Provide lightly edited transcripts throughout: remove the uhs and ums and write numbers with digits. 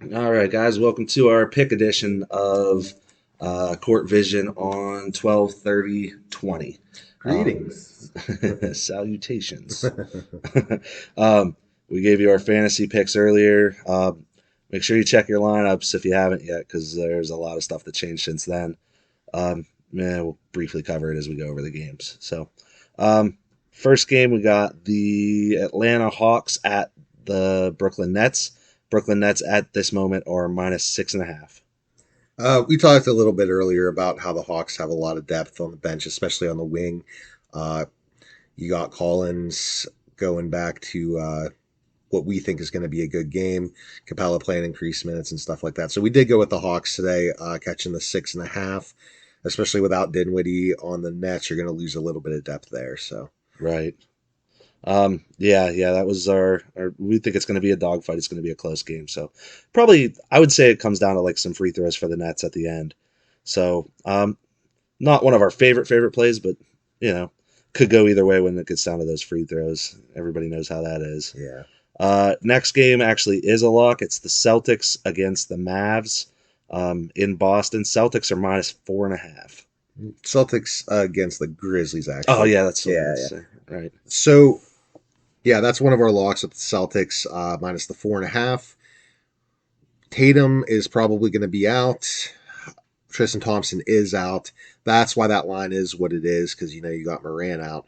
All right, guys, welcome to our pick edition of Court Vision on 12/30/20. Greetings. Salutations. um, we gave you our fantasy picks earlier. Make sure you check your lineups if you haven't yet, because there's a lot of stuff that changed since then. We'll briefly cover it as we go over the games. Um, first game, we got the Atlanta Hawks at the Brooklyn Nets. Brooklyn Nets at this moment are -6.5. We talked a little bit earlier about how the Hawks have a lot of depth on the bench, especially on the wing. Uh, you got Collins going back to what we think is going to be a good game. Capella playing increased minutes and stuff like that. So we did go with the Hawks today, catching the 6.5. Especially without Dinwiddie on the Nets, you're going to lose a little bit of depth there. So Right. Yeah, that was our. We think it's going to be a dogfight. It's going to be a close game. So probably, I would say it comes down to like some free throws for the Nets at the end. So not one of our favorite plays, but you know, could go either way when it gets down to those free throws. Everybody knows how that is. yeah, Next game actually is a lock. It's the Celtics against the Mavs in Boston. Celtics are -4.5. Celtics against the Grizzlies Oh actually. yeah, that's what I Yeah, meant to yeah. say. Right. So yeah, that's one of our locks with the Celtics, minus the 4.5. Tatum is probably going to be out. Tristan Thompson is out. That's why that line is what it is, because you got Moran out.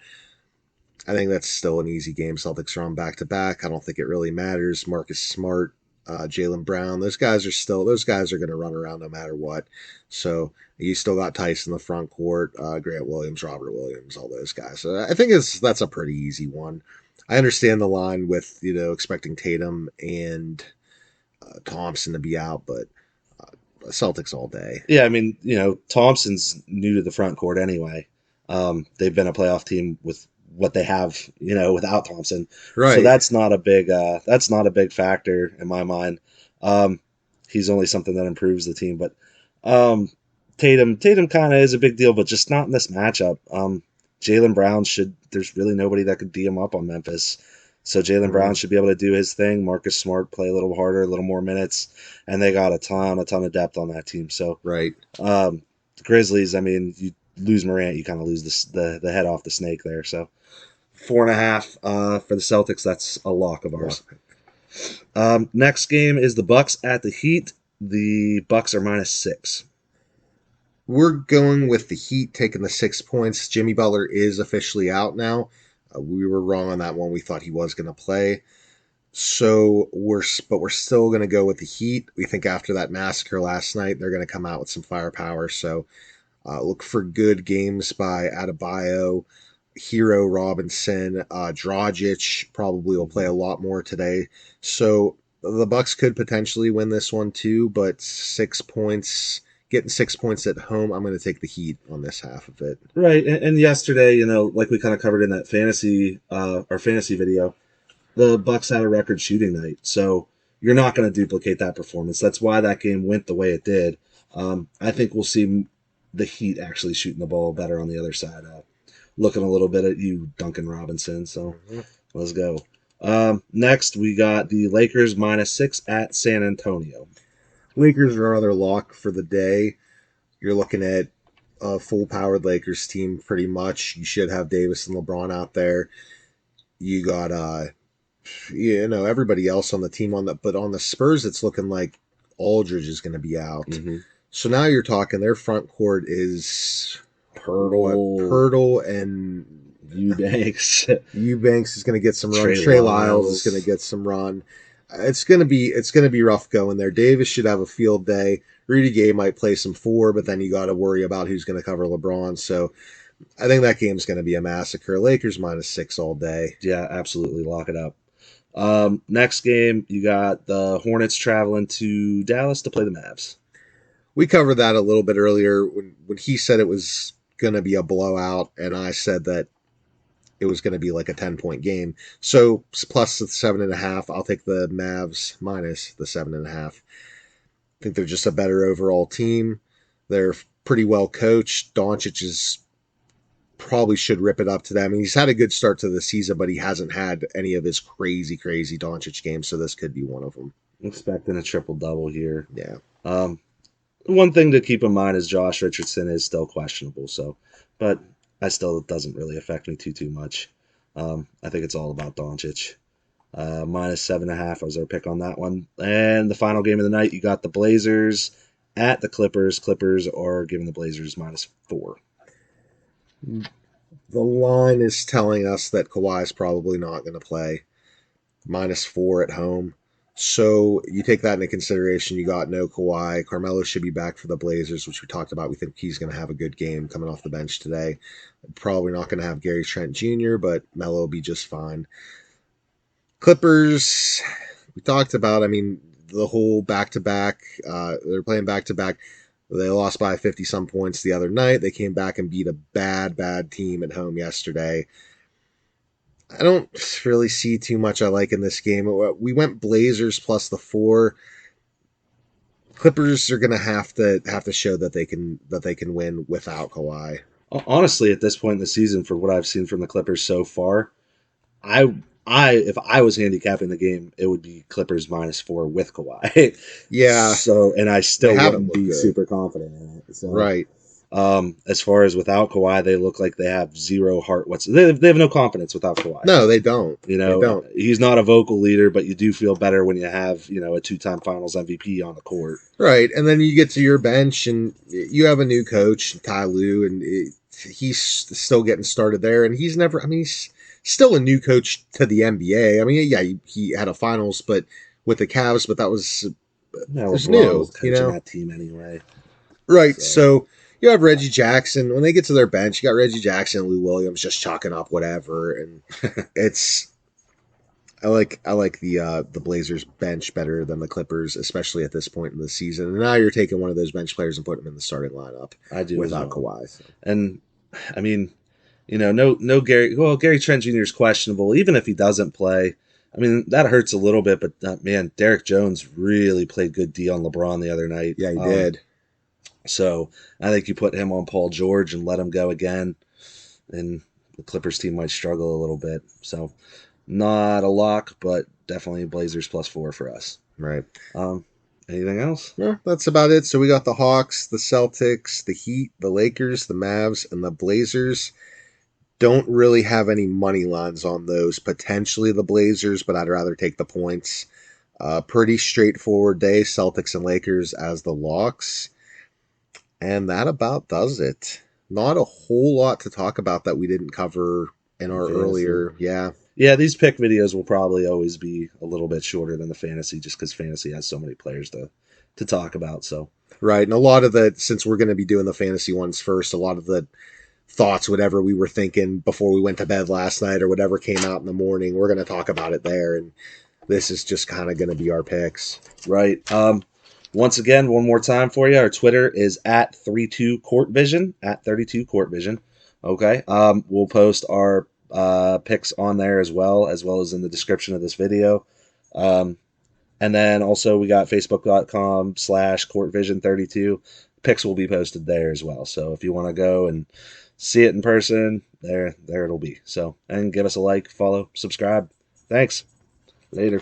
I think that's still an easy game. Celtics are on back to back. I don't think it really matters. Marcus Smart, Jalen Brown, those guys are going to run around no matter what. So you still got Tice in the front court, Grant Williams, Robert Williams, all those guys. So I think that's a pretty easy one. I understand the line with expecting Tatum and Thompson to be out, but Celtics all day. Yeah, I mean, Thompson's new to the front court anyway. They've been a playoff team with what they have, without Thompson. So Right. that's not a big factor in my mind. Um, he's only something that improves the team, but um, Tatum kind of is a big deal, but just not in this matchup. Jalen Brown should. There's really nobody that could D him up on Memphis. So Jalen Brown Mm, should be able to do his thing. Marcus Smart play a little harder, a little more minutes, and they got a ton of depth on that team. So right. the Grizzlies, I mean, you lose Morant, you kind of lose the head off the snake there. So 4.5 for the Celtics. That's a lock of ours. Lock. Next game is the Bucks at the Heat. The Bucks are -6. We're going with the Heat taking the 6 points. Jimmy Butler is officially out now. We were wrong on that one. We thought he was going to play. But we're still going to go with the Heat. We think after that massacre last night, they're going to come out with some firepower. So look for good games by Adebayo, Hero Robinson, Dragic probably will play a lot more today. So the Bucks could potentially win this one too, but 6 points, getting 6 points at home, I'm going to take the Heat on this half of it. Right, and yesterday, like we kind of covered in that our fantasy video, the Bucks had a record shooting night, so you're not going to duplicate that performance. That's why that game went the way it did. I think we'll see the Heat actually shooting the ball better on the other side. Looking a little bit at you, Duncan Robinson. So Mhm. let's go. Next, we got the Lakers -6 at San Antonio. Lakers are our other lock for the day. You're looking at a full powered Lakers team pretty much. You should have Davis and LeBron out there. You got everybody else on the team but on the Spurs it's looking like Aldridge is going to be out. Mm-hmm. So now you're talking their front court is what Purtle, Pirtle and Eubanks, Eubanks is going to get some run. Trey Trey Lyles is going to Lyles. get some run. It's going to be rough going there. Davis should have a field day. Rudy Gay might play some four, but then you got to worry about who's going to cover LeBron. So I think that game's going to be a massacre. Lakers -6 all day. Yeah, absolutely. Lock it up. Next game, you got the Hornets traveling to Dallas to play the Mavs. We covered that a little bit earlier when he said it was going to be a blowout, and I said that it was going to be like a 10-point game. So plus the 7.5, I'll take the Mavs minus the 7.5. I think they're just a better overall team. They're pretty well coached. Doncic is probably should rip it up to them. I mean, he's had a good start to the season, but he hasn't had any of his crazy Doncic games, so this could be one of them. Expecting a triple double here. Yeah. Um, One thing to keep in mind is Josh Richardson is still questionable. So, but I still it doesn't really affect me too much. I think it's all about Doncic. Minus 7.5 was our pick on that one. And the final game of the night, you got the Blazers at the Clippers. Clippers are giving the Blazers -4. The line is telling us that Kawhi is probably not going to play. -4 at home. So you take that into consideration. You got no Kawhi. Carmelo should be back for the Blazers, which we talked about. We think he's going to have a good game coming off the bench today. Probably not going to have Gary Trent Jr., but Melo will be just fine. Clippers, we talked about, I mean, the whole back to back. They're playing back to back. They lost by 50 some points the other night. They came back and beat a bad team at home yesterday. I don't really see too much I like in this game. We went Blazers plus the 4. Clippers are going to have to show that they can win without Kawhi. Honestly, at this point in the season, for what I've seen from the Clippers so far, I if I was handicapping the game, it would be Clippers -4 with Kawhi. Yeah, So, and I they still haven't wouldn't looked be good. super confident in it. So, Right. as far as without Kawhi, they look like they have zero heart whatsoever. They have no confidence without Kawhi. No, they don't. You They know, don't. he's not a vocal leader, but you do feel better when you have, a 2-time Finals MVP on the court. Right, and then you get to your bench and you have a new coach, Ty Lue, and he's still getting started there. And he's never. I mean, he's still a new coach to the NBA. I mean, yeah, he had a finals, but with the Cavs, but that was Yeah, it was LeBron was new, you coaching know. that team anyway. Right. So, So you have Reggie Jackson. When they get to their bench, you got Reggie Jackson and Lou Williams just chalking up whatever. And it's I like the Blazers bench better than the Clippers, especially at this point in the season. And now you're taking one of those bench players and putting him in the starting lineup I do as without well. Kawhi. So. And I mean, no Gary. Well, Gary Trent Jr. is questionable. Even if he doesn't play, I mean that hurts a little bit. But man, Derek Jones really played good D on LeBron the other night. Yeah, he did. So I think you put him on Paul George and let him go again, and the Clippers team might struggle a little bit. So not a lock, but definitely Blazers +4 for us. Right. Um, Anything else? No, that's about it. So we got the Hawks, the Celtics, the Heat, the Lakers, the Mavs, and the Blazers. Don't really have any money lines on those. Potentially the Blazers, but I'd rather take the points. Pretty straightforward day. Celtics and Lakers as the locks. And that about does it. Not a whole lot to talk about that we didn't cover in our Fantasy. earlier. Yeah. Yeah, these pick videos will probably always be a little bit shorter than the fantasy, just because fantasy has so many players to talk about. So Right. And a lot of the, since we're going to be doing the fantasy ones first, a lot of the thoughts, whatever we were thinking before we went to bed last night or whatever came out in the morning, we're going to talk about it there. And this is just kind of going to be our picks. right. Once again, one more time for you. Our Twitter is at 32courtvision, at 32courtvision. Okay. We'll post our picks on there as well as in the description of this video. And then also we got facebook.com/courtvision32. Picks will be posted there as well. So if you want to go and see it in person, there it'll be. So, and give us a like, follow, subscribe. Thanks. Later.